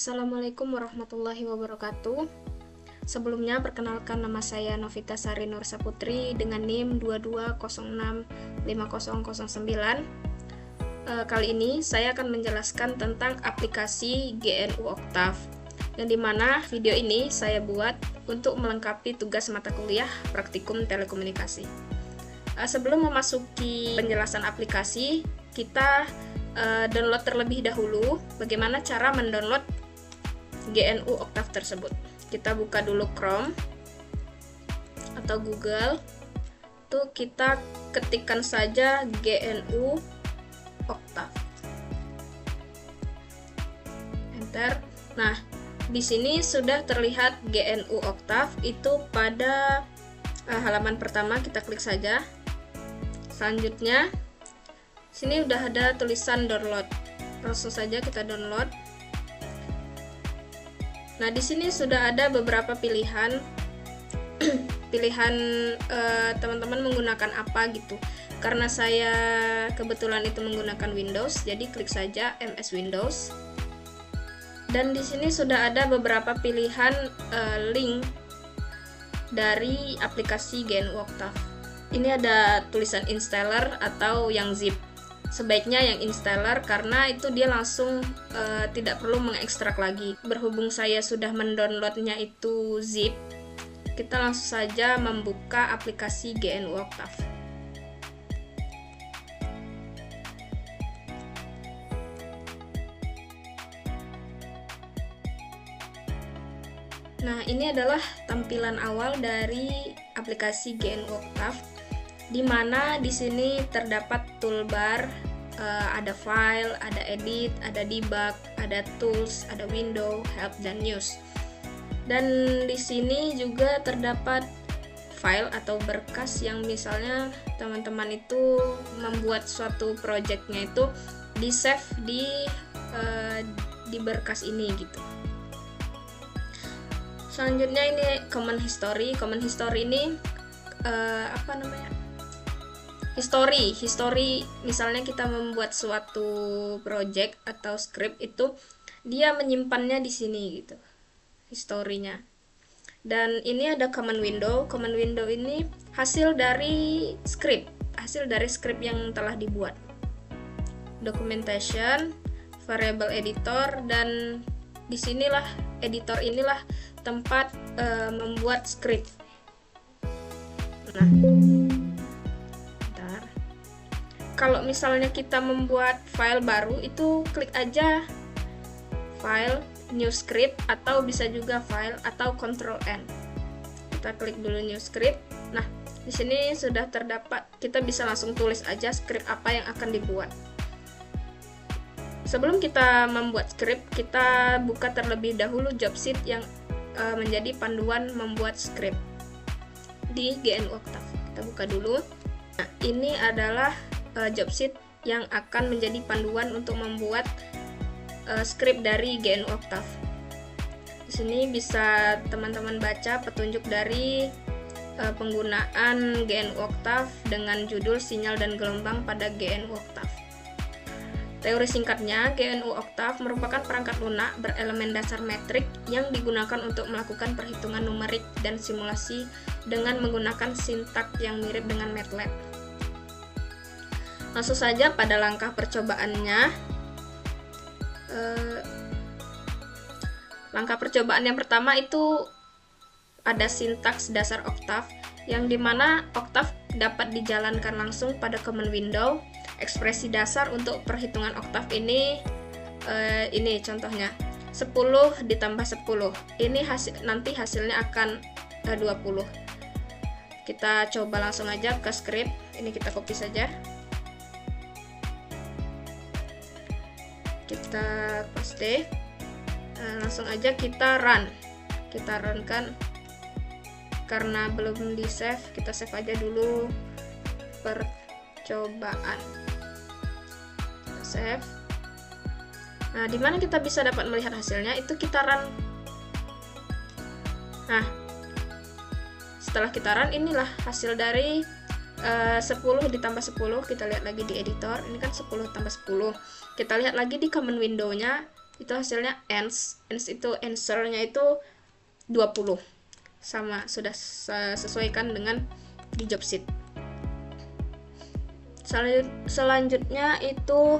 Assalamualaikum warahmatullahi wabarakatuh. Sebelumnya perkenalkan, nama saya Novita Sari Nur Saputri dengan NIM 22065009. Kali ini saya akan menjelaskan tentang aplikasi GNU Octave, yang dimana video ini saya buat untuk melengkapi tugas mata kuliah praktikum telekomunikasi. Sebelum memasuki penjelasan aplikasi, kita download terlebih dahulu bagaimana cara mendownload GNU Octave tersebut. Kita buka dulu Chrome atau Google, tuh kita ketikkan saja GNU Octave, enter. Nah, di sini sudah terlihat GNU Octave itu pada halaman pertama. Kita klik saja. Selanjutnya sini udah ada tulisan download, langsung saja kita download. Nah, di sini sudah ada beberapa pilihan pilihan teman-teman menggunakan apa gitu. Karena saya kebetulan itu menggunakan Windows, jadi klik saja MS Windows. Dan di sini sudah ada beberapa pilihan link dari aplikasi GNU Octave. Ini ada tulisan installer atau yang zip. Sebaiknya yang installer karena itu dia langsung tidak perlu mengekstrak lagi. Berhubung saya sudah mendownloadnya itu zip, kita langsung saja membuka aplikasi GNU Octave. Nah, ini adalah tampilan awal dari aplikasi GNU Octave, di mana di sini terdapat toolbar, ada file, ada edit, ada debug, ada tools, ada window, help, dan news. Dan di sini juga terdapat file atau berkas yang misalnya teman-teman itu membuat suatu projectnya itu di save di berkas ini gitu. Selanjutnya ini common history. Common history ini history misalnya kita membuat suatu project atau script, itu dia menyimpannya di sini gitu, historinya. Dan ini ada common window. Common window ini hasil dari script yang telah dibuat. Documentation, variable editor, dan disinilah editor inilah tempat membuat script. Nah, kalau misalnya kita membuat file baru, itu klik aja file, new script, atau bisa juga file atau Ctrl N. Kita klik dulu new script. Nah, di sini sudah terdapat, kita bisa langsung tulis aja script apa yang akan dibuat. Sebelum kita membuat script, kita buka terlebih dahulu job sheet yang menjadi panduan membuat script di GNU Octave. Kita buka dulu. Nah, ini adalah job sheet yang akan menjadi panduan untuk membuat script dari GNU Octave. Di sini bisa teman-teman baca petunjuk dari penggunaan GNU Octave dengan judul sinyal dan gelombang pada GNU Octave. Teori singkatnya, GNU Octave merupakan perangkat lunak berelemen dasar metrik yang digunakan untuk melakukan perhitungan numerik dan simulasi dengan menggunakan sintaks yang mirip dengan MATLAB. Langsung saja pada langkah percobaannya. Langkah percobaan yang pertama itu ada sintaks dasar Octave, yang dimana Octave dapat dijalankan langsung pada common window. Ekspresi dasar untuk perhitungan Octave ini contohnya 10 ditambah 10. Ini nanti hasilnya akan 20. Kita coba langsung aja ke script. Ini kita copy saja. Kita paste. Langsung aja kita run. Kita run kan. Karena belum di save, kita save aja dulu percobaan. Kita save. Nah, dimana kita bisa dapat melihat hasilnya, itu kita run. Nah, setelah kita run, inilah hasil dari 10 ditambah 10. Kita lihat lagi di editor, ini kan 10 tambah 10. Kita lihat lagi di common window-nya, itu hasilnya ends itu answernya itu 20, sama sudah sesuaikan dengan di job sheet. Selanjutnya itu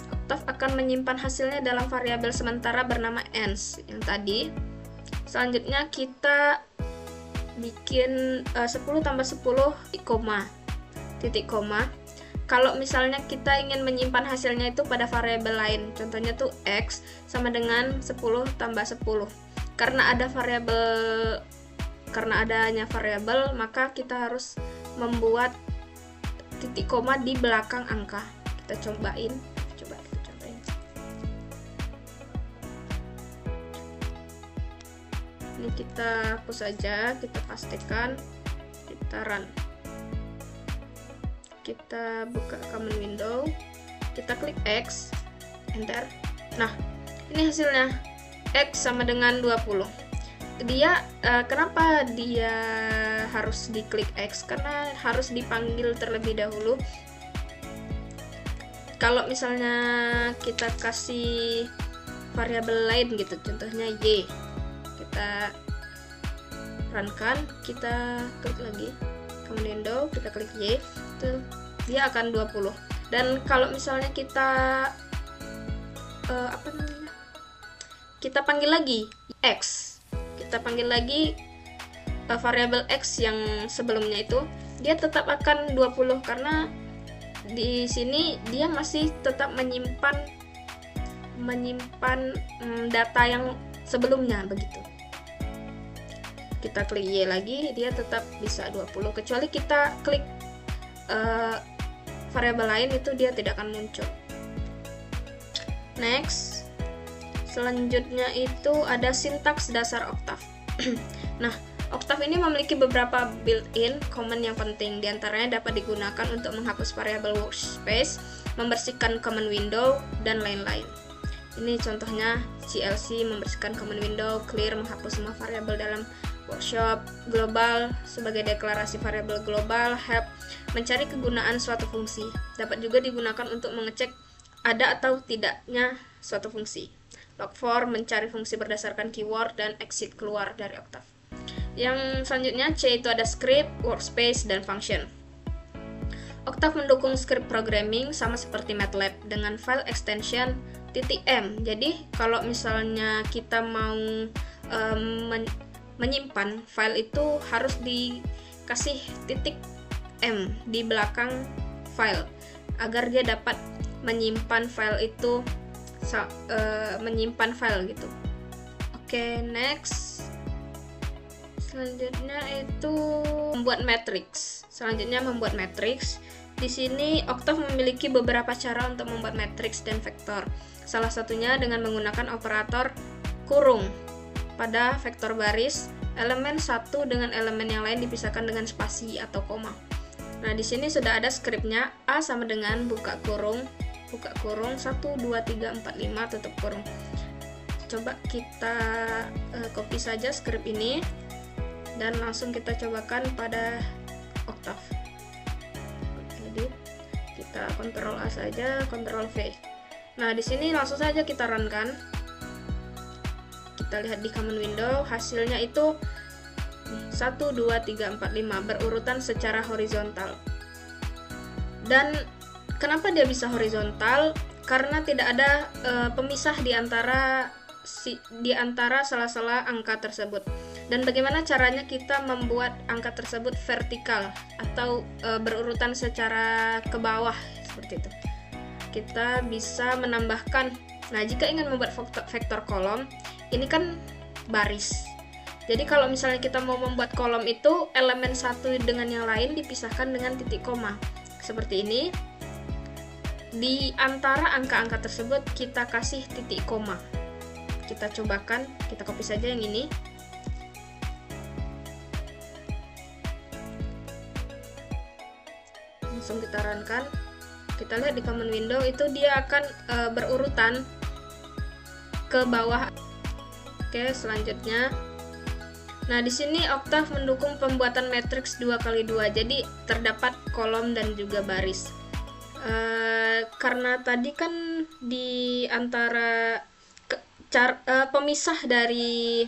Octave akan menyimpan hasilnya dalam variabel sementara bernama ends yang tadi. Selanjutnya kita bikin 10 tambah 10 titik koma. Kalau misalnya kita ingin menyimpan hasilnya itu pada variabel lain, contohnya tuh x sama dengan 10 tambah 10. Karena adanya variabel, maka kita harus membuat titik koma di belakang angka. Kita cobain. Ini kita hapus saja, kita pastikan, kita run. Kita buka common window, kita klik X, enter. Nah, ini hasilnya X sama dengan 20. Kenapa dia harus diklik X? Karena harus dipanggil terlebih dahulu. Kalau misalnya kita kasih variabel lain gitu, contohnya Y, kita runkan, kita klik lagi command window, kita klik Y, itu dia akan 20. Dan kalau misalnya kita kita panggil lagi X, kita panggil lagi variabel X yang sebelumnya itu, dia tetap akan 20 karena di sini dia masih tetap menyimpan data yang sebelumnya begitu. Kita klik Y lagi, dia tetap bisa 20, kecuali kita klik variabel lain, itu dia tidak akan muncul. Next, selanjutnya itu ada sintaks dasar Octave. Nah, Octave ini memiliki beberapa built-in command yang penting. Di antaranya dapat digunakan untuk menghapus variabel workspace, membersihkan command window, dan lain-lain. Ini contohnya CLC, membersihkan command window, clear, menghapus semua variabel dalam workshop, global sebagai deklarasi variabel global, help, mencari kegunaan suatu fungsi. Dapat juga digunakan untuk mengecek ada atau tidaknya suatu fungsi. Log for, mencari fungsi berdasarkan keyword, dan exit, keluar dari Octave. Yang selanjutnya C itu ada script, workspace, dan function. Octave mendukung script programming sama seperti MATLAB dengan file extension .m. Jadi kalau misalnya kita mau menyimpan file itu harus dikasih .m di belakang file agar dia dapat menyimpan file itu, menyimpan file gitu. Oke, next. Selanjutnya itu membuat matriks. Di sini Octave memiliki beberapa cara untuk membuat matriks dan vektor. Salah satunya dengan menggunakan operator kurung pada vektor baris. Elemen satu dengan elemen yang lain dipisahkan dengan spasi atau koma. Nah, di sini sudah ada skripnya. A sama dengan buka kurung 1, 2, 3, 4, 5 tutup kurung. Coba kita copy saja skrip ini dan langsung kita cobakan pada Octave. Jadi kita Ctrl A saja, Ctrl V. Nah, di sini langsung saja kita runkan. Kita lihat di command window, hasilnya itu 1, 2, 3, 4, 5 berurutan secara horizontal. Dan kenapa dia bisa horizontal? Karena tidak ada pemisah di antara sela-sela angka tersebut. Dan bagaimana caranya kita membuat angka tersebut vertikal atau berurutan secara ke bawah seperti itu? Kita bisa menambahkan. Nah, jika ingin membuat vektor kolom, ini kan baris. Jadi kalau misalnya kita mau membuat kolom itu, elemen satu dengan yang lain dipisahkan dengan titik koma. Seperti ini. Di antara angka-angka tersebut kita kasih titik koma. Kita cobakan, kita copy saja yang ini. Langsung kita runkan. Kita lihat di command window itu dia akan berurutan ke bawah. Oke, selanjutnya. Nah, di sini Octave mendukung pembuatan matriks 2x2. Jadi terdapat kolom dan juga baris. karena tadi kan di antara pemisah dari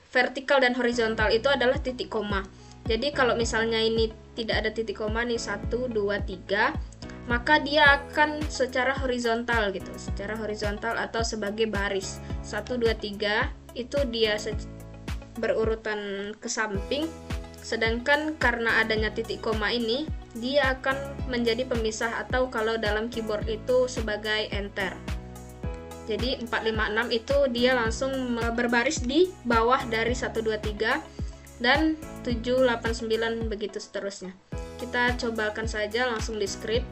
vertikal dan horizontal itu adalah titik koma. Jadi kalau misalnya ini tidak ada titik koma nih 1, 2, 3, maka dia akan secara horizontal gitu, secara horizontal atau sebagai baris. 1, 2, 3 itu dia berurutan ke samping. Sedangkan karena adanya titik koma ini, dia akan menjadi pemisah atau kalau dalam keyboard itu sebagai enter. Jadi 4, 5, 6 itu dia langsung berbaris di bawah dari 1, 2, 3 dan 7, 8, 9 begitu seterusnya. Kita cobakan saja langsung di script.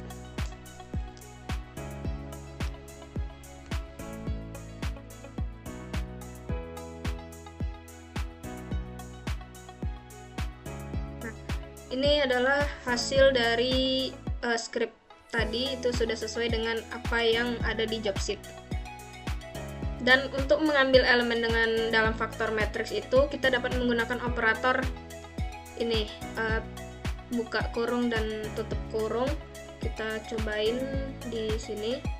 Ini adalah hasil dari script tadi, itu sudah sesuai dengan apa yang ada di job sheet. Dan untuk mengambil elemen dengan dalam faktor matriks itu kita dapat menggunakan operator ini, buka kurung dan tutup kurung. Kita cobain di sini.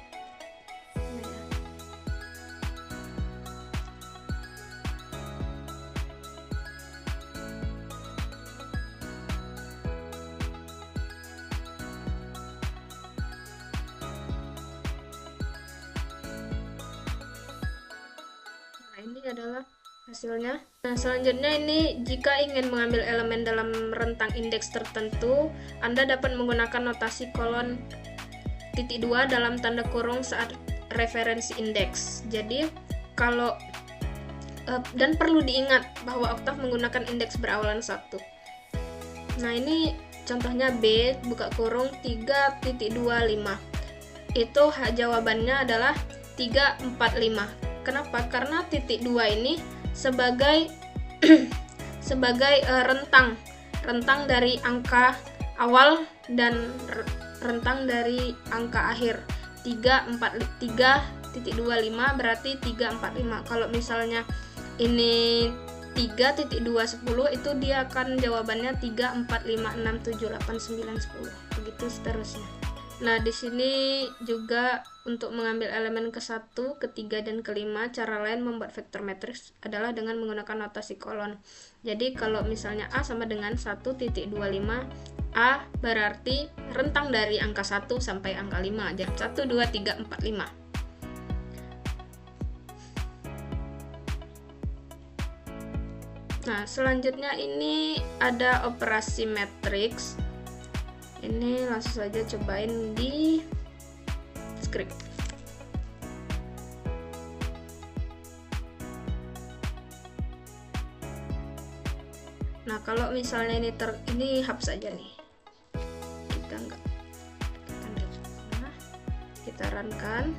Ini adalah hasilnya. Nah, selanjutnya ini jika ingin mengambil elemen dalam rentang indeks tertentu, Anda dapat menggunakan notasi kolon titik 2 dalam tanda kurung saat referensi indeks. Jadi kalau dan perlu diingat bahwa oktav menggunakan indeks berawalan 1. Nah, ini contohnya B buka kurung 3.25. Itu jawabannya adalah 345. Kenapa? Karena titik 2 ini sebagai sebagai rentang dari angka awal dan rentang dari angka akhir. 3.25 berarti 345. Kalau misalnya ini 3.210 itu dia akan jawabannya 3, 4, 5, 6, 7, 8, 9, 10 begitu seterusnya. Nah, di sini juga untuk mengambil elemen ke-1, ke-3, dan ke-5, cara lain membuat vektor matriks adalah dengan menggunakan notasi kolon. Jadi kalau misalnya A sama dengan 1.25, A berarti rentang dari angka 1 sampai angka 5. Jadi 1, 2, 3, 4, 5. Nah, selanjutnya ini ada operasi matriks. Ini langsung saja cobain di script. Nah, kalau misalnya ini hapus saja nih. Kita runkan.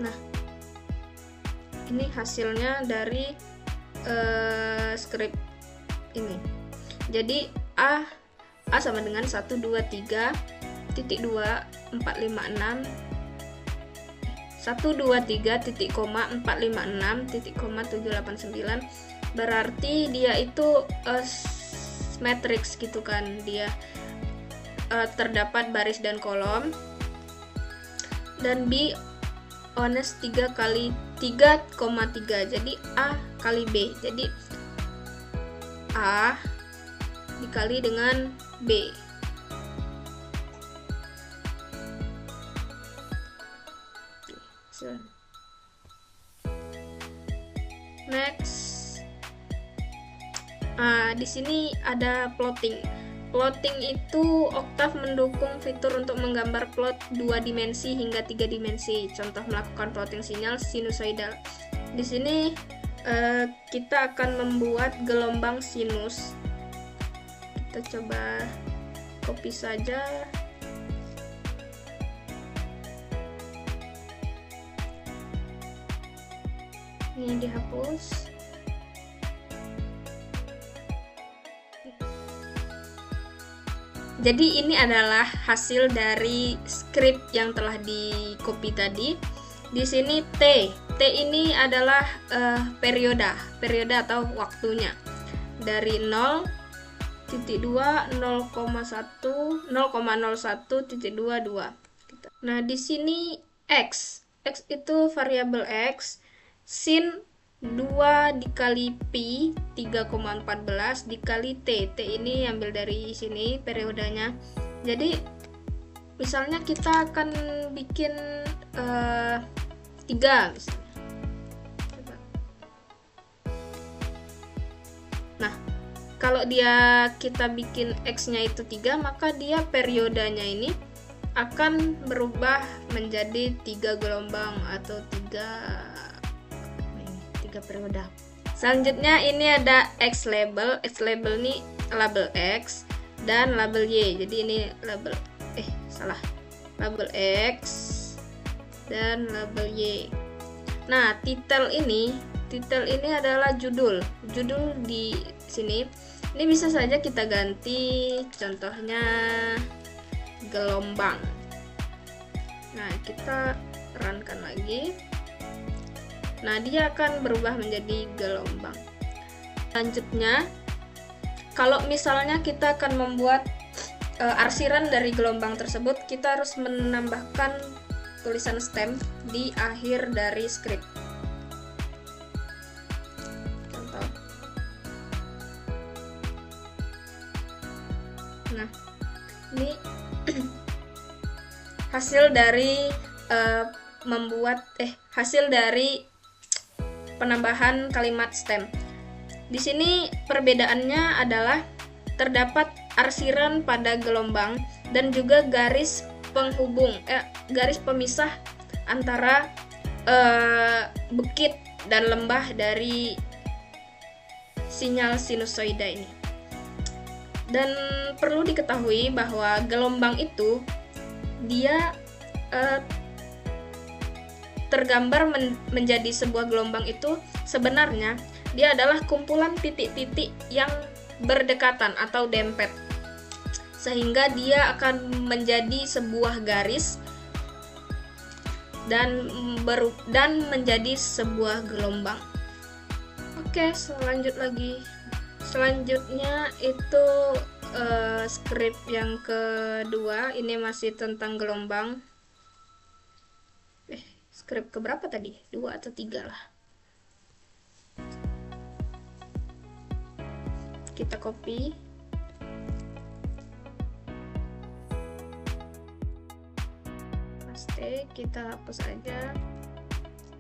Nah, ini hasilnya dari script ini. Jadi A sama dengan 1, 2, 3, titik 2, 4, 5, 6, 1, 2, 3, titik koma, 4, 5, 6, titik koma, 7, 8, 9. Berarti dia itu matriks gitu kan. Dia terdapat baris dan kolom. Dan B honest 3 kali 3,3. Jadi A kali B. Jadi A dikali dengan B. Next, di sini ada plotting. Plotting itu oktav mendukung fitur untuk menggambar plot 2 dimensi hingga 3 dimensi. Contoh melakukan plotting sinyal sinusoidal. Di sini kita akan membuat gelombang sinus. Kita coba copy saja. Ini dihapus. Jadi ini adalah hasil dari script yang telah di copy tadi. Di sini T ini adalah periode atau waktunya dari 0 0,01,22. Nah, di sini X itu variabel X, sin 2 dikali pi 3,14 dikali T. T ini ambil dari sini periodenya. Jadi misalnya kita akan bikin 3 misalnya. Coba. Nah, kalau kita bikin X-nya itu 3, maka dia periodenya ini akan berubah menjadi 3 gelombang atau 3 periode. Selanjutnya ini ada X label. X label ini label X dan label Y. Jadi ini label label X dan label Y. Nah, titel ini adalah judul di sini. Ini bisa saja kita ganti, contohnya gelombang. Nah, kita runkan lagi. Nah, dia akan berubah menjadi gelombang. Selanjutnya, kalau misalnya kita akan membuat arsiran dari gelombang tersebut, kita harus menambahkan tulisan stem di akhir dari script. Contoh. Nah, ini hasil dari hasil dari penambahan kalimat stem. Di sini perbedaannya adalah terdapat arsiran pada gelombang dan juga garis penghubung, garis pemisah antara bukit dan lembah dari sinyal sinusoida ini. Dan perlu diketahui bahwa gelombang itu dia tergambar menjadi sebuah gelombang itu sebenarnya dia adalah kumpulan titik-titik yang berdekatan atau dempet, sehingga dia akan menjadi sebuah garis dan menjadi sebuah gelombang. Oke, selanjutnya itu script yang kedua. Ini masih tentang gelombang. Script keberapa tadi? 2 atau 3 lah. Kita copy. Paste, kita hapus aja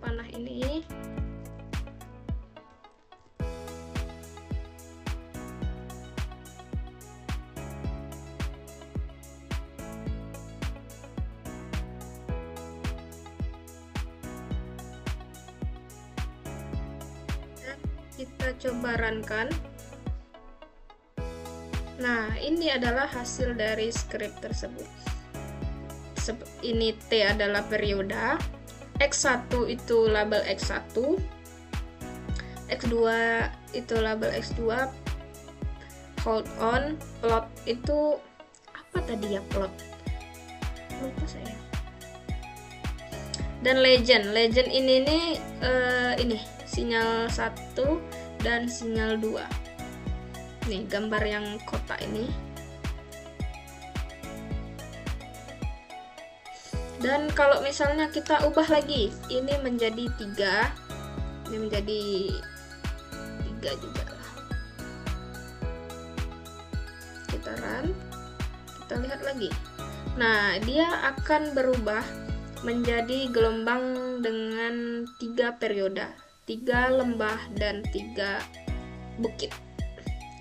panah ini. Kita coba runkan. Nah, ini adalah hasil dari script tersebut. Ini T adalah periode, X1 itu label X1, X2 itu label X2, hold on, plot itu apa tadi ya, plot? Lupa saya. Dan legend ini nih ini sinyal 1 dan sinyal 2. Nih gambar yang kotak ini. Dan kalau misalnya kita ubah lagi, ini menjadi 3, ini menjadi 3 juga lah. Kita run, kita lihat lagi. Nah, dia akan berubah menjadi gelombang dengan 3 periode, 3 lembah dan 3 bukit,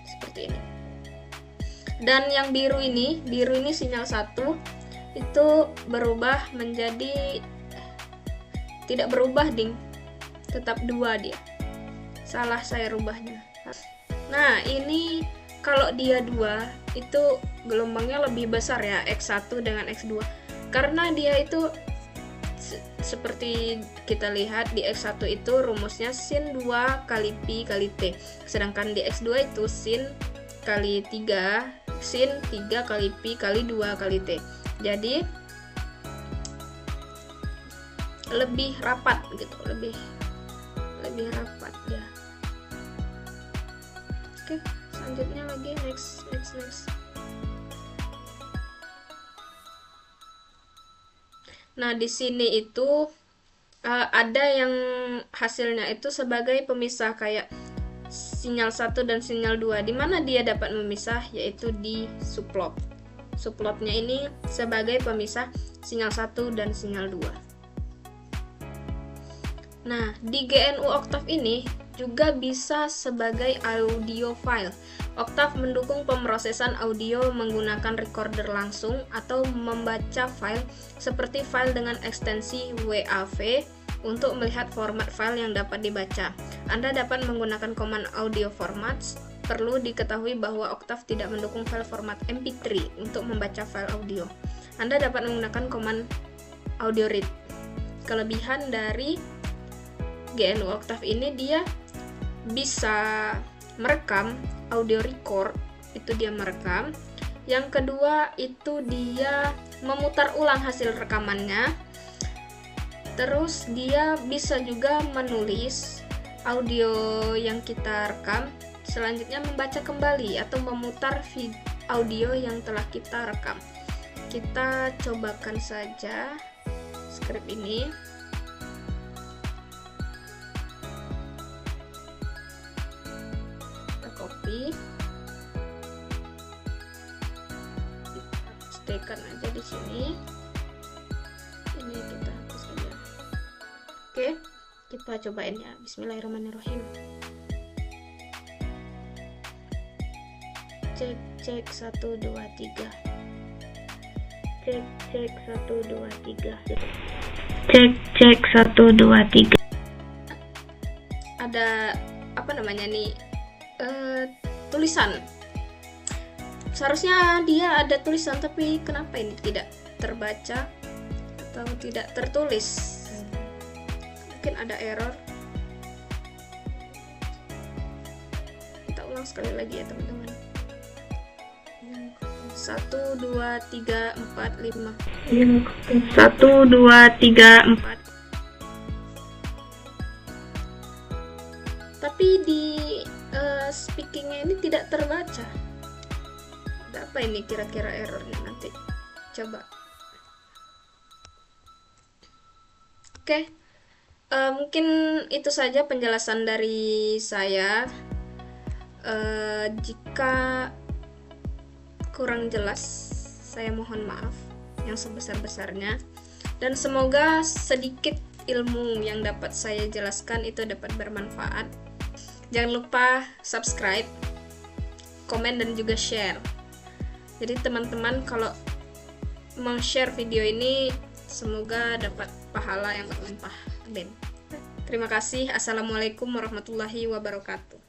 seperti ini. Dan yang biru ini sinyal 1 itu berubah menjadi, tidak berubah ding, tetap 2 dia, salah saya rubahnya. Nah, ini kalau dia 2 itu gelombangnya lebih besar ya, X1 dengan X2, karena dia itu seperti kita lihat di X1 itu rumusnya sin 2 kali pi kali T, sedangkan di X2 itu sin kali 3, sin 3 kali pi kali 2 kali T. Jadi lebih rapat gitu, lebih rapat ya. Oke, selanjutnya lagi, next. Nah, di sini itu ada yang hasilnya itu sebagai pemisah kayak sinyal 1 dan sinyal 2. Di mana dia dapat memisah, yaitu di subplot. Subplotnya ini sebagai pemisah sinyal 1 dan sinyal 2. Nah, di GNU Octave ini juga bisa sebagai audio file. Octave mendukung pemrosesan audio menggunakan recorder langsung atau membaca file seperti file dengan ekstensi WAV untuk melihat format file yang dapat dibaca. Anda dapat menggunakan command audio formats. Perlu diketahui bahwa Octave tidak mendukung file format MP3 untuk membaca file audio. Anda dapat menggunakan command audio read. Kelebihan dari GNU Octave ini, dia bisa merekam, audio record, itu dia merekam. Yang kedua itu dia memutar ulang hasil rekamannya. Terus dia bisa juga menulis audio yang kita rekam, selanjutnya membaca kembali atau memutar audio yang telah kita rekam. Kita cobakan saja script ini. Copy, staykan aja di sini. Ini kita hapus aja. Oke, kita cobain ya. Bismillahirrahmanirrahim. Cek 1 2 3. Cek 1 2 3. Cek 1 2 3. Ada apa namanya nih? Tulisan. Seharusnya dia ada tulisan, tapi kenapa ini tidak terbaca atau tidak tertulis? Mungkin ada error. Kita ulang sekali lagi ya teman-teman. 1 2 3 4 5. 1 2 3 4. Tapi di speakingnya ini tidak terbaca. Ada apa ini kira-kira errornya nanti? Coba. Oke, mungkin itu saja penjelasan dari saya. Jika kurang jelas, saya mohon maaf yang sebesar-besarnya. Dan semoga sedikit ilmu yang dapat saya jelaskan itu dapat bermanfaat. Jangan lupa subscribe, komen, dan juga share. Jadi teman-teman kalau share video ini, semoga dapat pahala yang berlimpah. Amin. Terima kasih. Assalamualaikum warahmatullahi wabarakatuh.